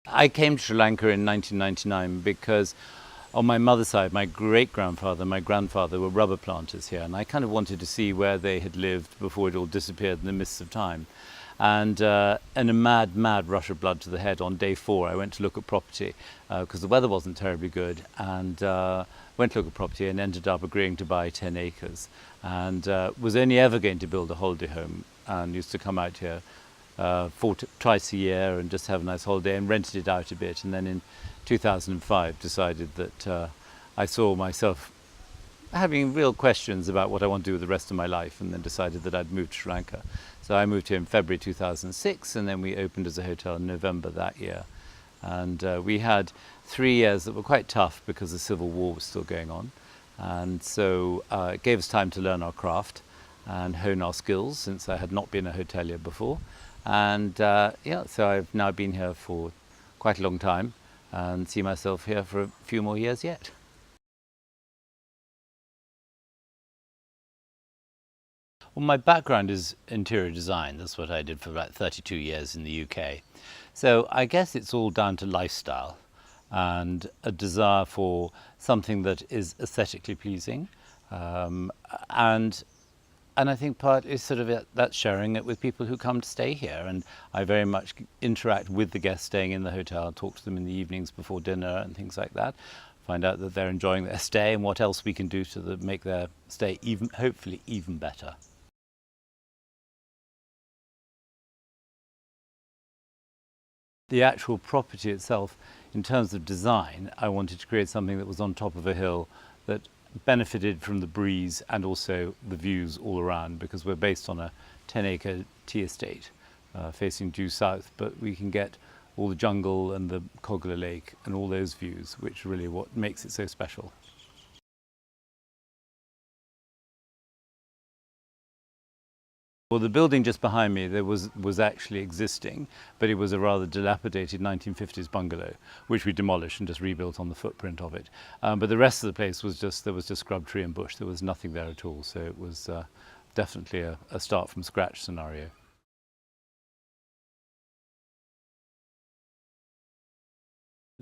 I came to Sri Lanka in 1999 because on my mother's side, my great-grandfather, my grandfather were rubber planters here, and I kind of wanted to see where they had lived before it all disappeared in the mists of time. And in a mad rush of blood to the head on day 4, I went to look at property because the weather wasn't terribly good, and went to look at property and ended up agreeing to buy 10 acres, and was only ever going to build a holiday home, and used to come out here twice a year and just have a nice holiday, and rented it out a bit. And then in 2005 decided that I saw myself having real questions about what I want to do with the rest of my life, and then decided that I'd move to Sri Lanka. So I moved here in February 2006, and then we opened as a hotel in November that year. And we had 3 years that were quite tough because the Civil War was still going on. And so it gave us time to learn our craft and hone our skills, since I had not been a hotelier before. And yeah, so I've now been here for quite a long time and see myself here for a few more years yet. Well, my background is interior design. That's what I did for about 32 years in the UK. So I guess it's all down to lifestyle and a desire for something that is aesthetically pleasing. And I think part is sort of that sharing it with people who come to stay here. And I very much interact with the guests staying in the hotel, talk to them in the evenings before dinner and things like that. Find out that they're enjoying their stay and what else we can do to make their stay hopefully even better. The actual property itself, in terms of design, I wanted to create something that was on top of a hill that benefited from the breeze and also the views all around, because we're based on a 10-acre tea estate facing due south, but we can get all the jungle and the Kogla Lake and all those views, which really what makes it so special. Well, the building just behind me there was actually existing, but it was a rather dilapidated 1950s bungalow, which we demolished and just rebuilt on the footprint of it. But the rest of the place was just scrub tree and bush. There was nothing there at all, so it was definitely a start from scratch scenario.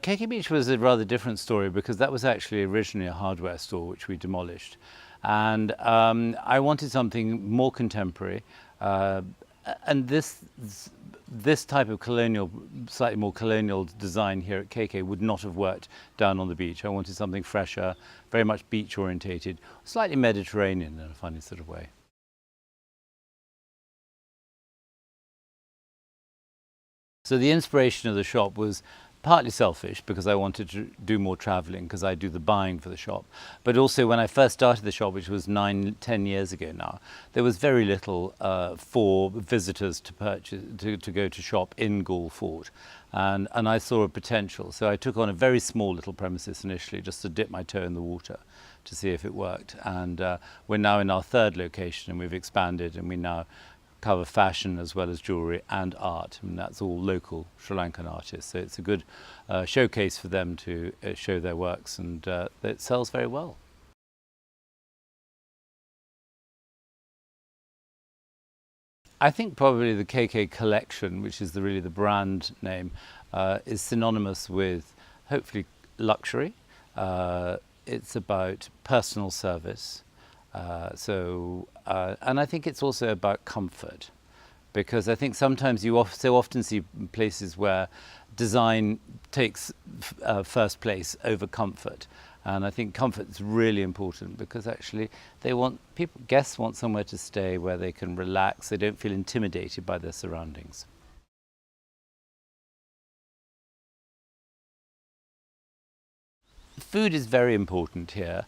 KK Beach was a rather different story, because that was actually originally a hardware store which we demolished, and I wanted something more contemporary, and this type of colonial, slightly more colonial design here at KK would not have worked down on the beach. I wanted something fresher, very much beach orientated, slightly Mediterranean in a funny sort of way. So the inspiration of the shop was partly selfish, because I wanted to do more traveling, because I do the buying for the shop. But also when I first started the shop, which was 10 years ago now, there was very little for visitors to purchase, to go to shop in Galle Fort. And I saw a potential. So I took on a very small little premises initially, just to dip my toe in the water to see if it worked. And we're now in our 3rd location, and we've expanded, and we now cover fashion as well as jewellery and art, and that's all local Sri Lankan artists. So it's a good showcase for them to show their works, and it sells very well. I think probably the KK Collection, which is really the brand name, is synonymous with hopefully luxury. It's about personal service. And I think it's also about comfort, because I think sometimes you so often see places where design takes first place over comfort. And I think comfort is really important, because actually guests want somewhere to stay where they can relax, they don't feel intimidated by their surroundings. Food is very important here.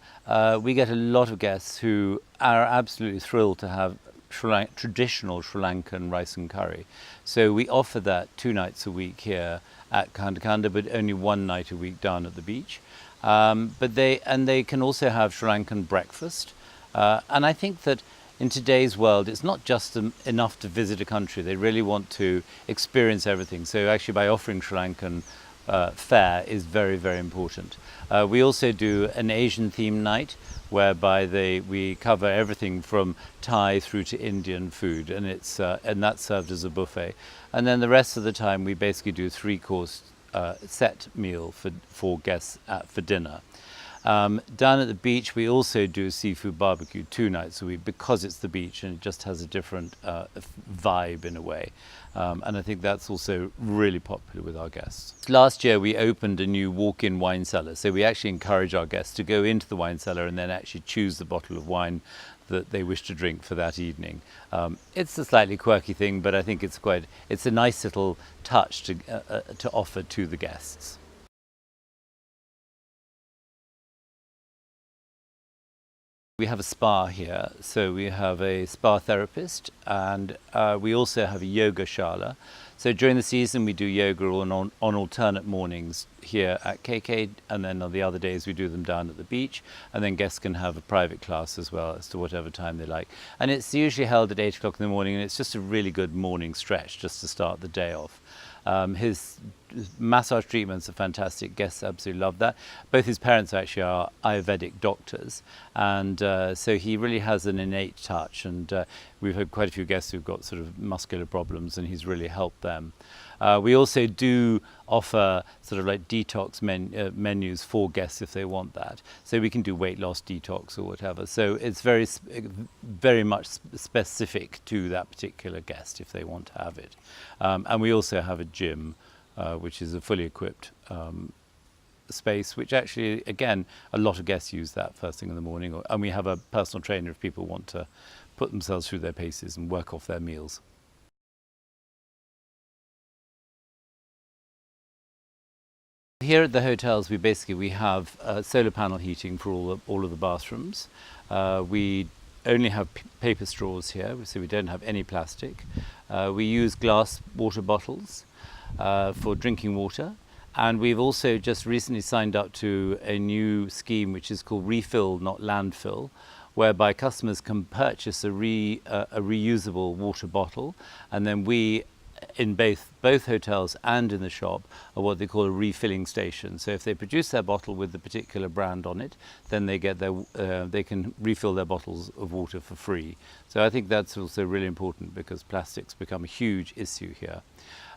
We get a lot of guests who are absolutely thrilled to have traditional Sri Lankan rice and curry. So we offer that 2 nights a week here at Kanda Kanda, but only 1 night a week down at the beach. But they can also have Sri Lankan breakfast. And I think that in today's world, it's not just enough to visit a country. They really want to experience everything. So actually by offering Sri Lankan fare is very, very important. We also do an Asian theme night, whereby we cover everything from Thai through to Indian food, and that's served as a buffet. And then the rest of the time we basically do 3-course set meal for guests for dinner. Down at the beach, we also do a seafood barbecue 2 nights a week because it's the beach and it just has a different vibe in a way. And I think that's also really popular with our guests. Last year, we opened a new walk-in wine cellar. So we actually encourage our guests to go into the wine cellar and then actually choose the bottle of wine that they wish to drink for that evening. It's a slightly quirky thing, but I think it's a nice little touch to offer to the guests. We have a spa here, so we have a spa therapist, and we also have a yoga shala. So during the season we do yoga on alternate mornings here at KK, and then on the other days we do them down at the beach, and then guests can have a private class as well as to whatever time they like. And it's usually held at 8 o'clock in the morning, and it's just a really good morning stretch just to start the day off. His massage treatments are fantastic. Guests absolutely love that. Both his parents actually are Ayurvedic doctors, and so he really has an innate touch, and we've had quite a few guests who've got sort of muscular problems, and he's really helped them. We also do offer sort of like detox menus for guests if they want that. So we can do weight loss detox or whatever. So it's very much specific to that particular guest if they want to have it. And we also have a gym, which is a fully equipped space, which actually, again, a lot of guests use that first thing in the morning. And we have a personal trainer if people want to put themselves through their paces and work off their meals. Here at the hotels, we have solar panel heating for all of the bathrooms. We only have paper straws here, so we don't have any plastic. We use glass water bottles for drinking water, and we've also just recently signed up to a new scheme which is called Refill Not Landfill, whereby customers can purchase a reusable water bottle, and then we, in both hotels and in the shop, are what they call a refilling station. So if they produce their bottle with the particular brand on it, then they get they can refill their bottles of water for free. So I think that's also really important because plastics become a huge issue here.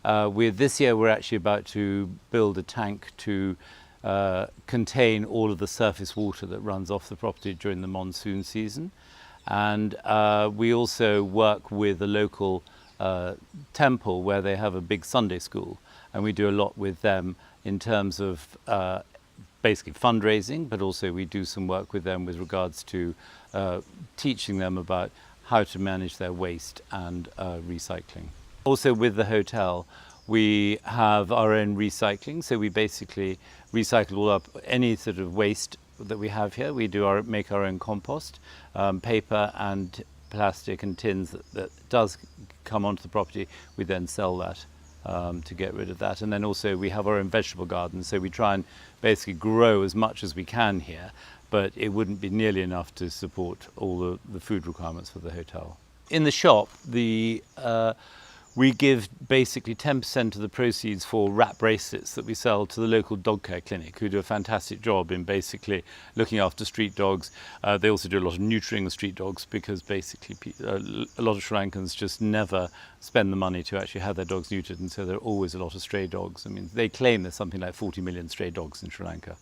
This year we're actually about to build a tank to contain all of the surface water that runs off the property during the monsoon season. And we also work with a local temple where they have a big Sunday school, and we do a lot with them in terms of basically fundraising, but also we do some work with them with regards to teaching them about how to manage their waste and recycling. Also with the hotel, we have our own recycling, so we basically recycle all up any sort of waste that we have here. We make our own compost, paper and plastic and tins that does come onto the property. We then sell that to get rid of that. And then also we have our own vegetable garden, so we try and basically grow as much as we can here, but it wouldn't be nearly enough to support all the food requirements for the hotel. In the shop, we give basically 10% of the proceeds for rat bracelets that we sell to the local dog care clinic, who do a fantastic job in basically looking after street dogs. They also do a lot of neutering of street dogs because basically a lot of Sri Lankans just never spend the money to actually have their dogs neutered, and so there are always a lot of stray dogs. I mean, they claim there's something like 40 million stray dogs in Sri Lanka.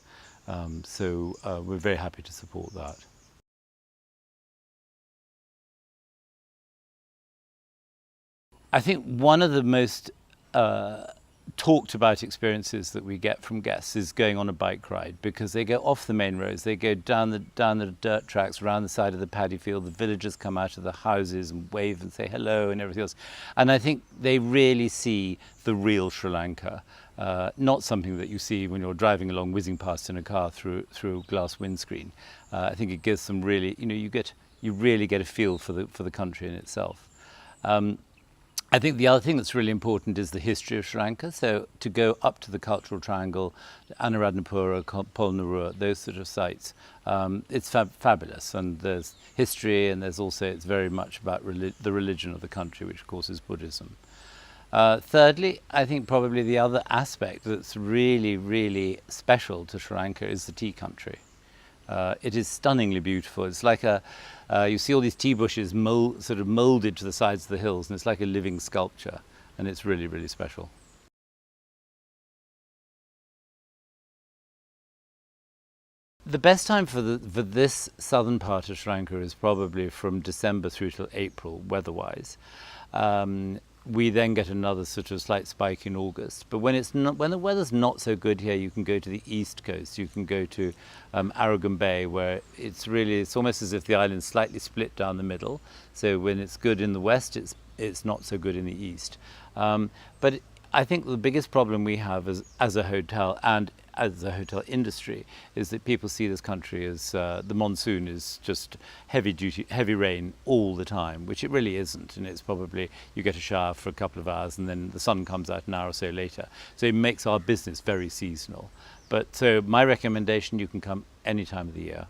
So we're very happy to support that. I think one of the most talked about experiences that we get from guests is going on a bike ride, because they go off the main roads, they go down the dirt tracks around the side of the paddy field. The villagers come out of the houses and wave and say hello and everything else. And I think they really see the real Sri Lanka, not something that you see when you're driving along whizzing past in a car through a glass windscreen. I think it gives them really, you really get a feel for the country in itself. I think the other thing that's really important is the history of Sri Lanka. So to go up to the Cultural Triangle, Anuradhapura, Polnarua, those sort of sites, it's fabulous. And there's history, and there's also, it's very much about the religion of the country, which of course is Buddhism. Thirdly, I think probably the other aspect that's really, really special to Sri Lanka is the tea country. It is stunningly beautiful. It's like you see all these tea bushes sort of molded to the sides of the hills, and it's like a living sculpture, and it's really, really special. The best time for this southern part of Sri Lanka is probably from December through till April, weather-wise. We then get another sort of slight spike in August. But when the weather's not so good here, you can go to the east coast. You can go to Aragon Bay, where it's almost as if the island's slightly split down the middle. So when it's good in the west, it's not so good in the east. But I think the biggest problem we have as a hotel and as a hotel industry is that people see this country as the monsoon is just heavy rain all the time, which it really isn't. And it's probably you get a shower for a couple of hours and then the sun comes out an hour or so later. So it makes our business very seasonal. But so my recommendation, you can come any time of the year.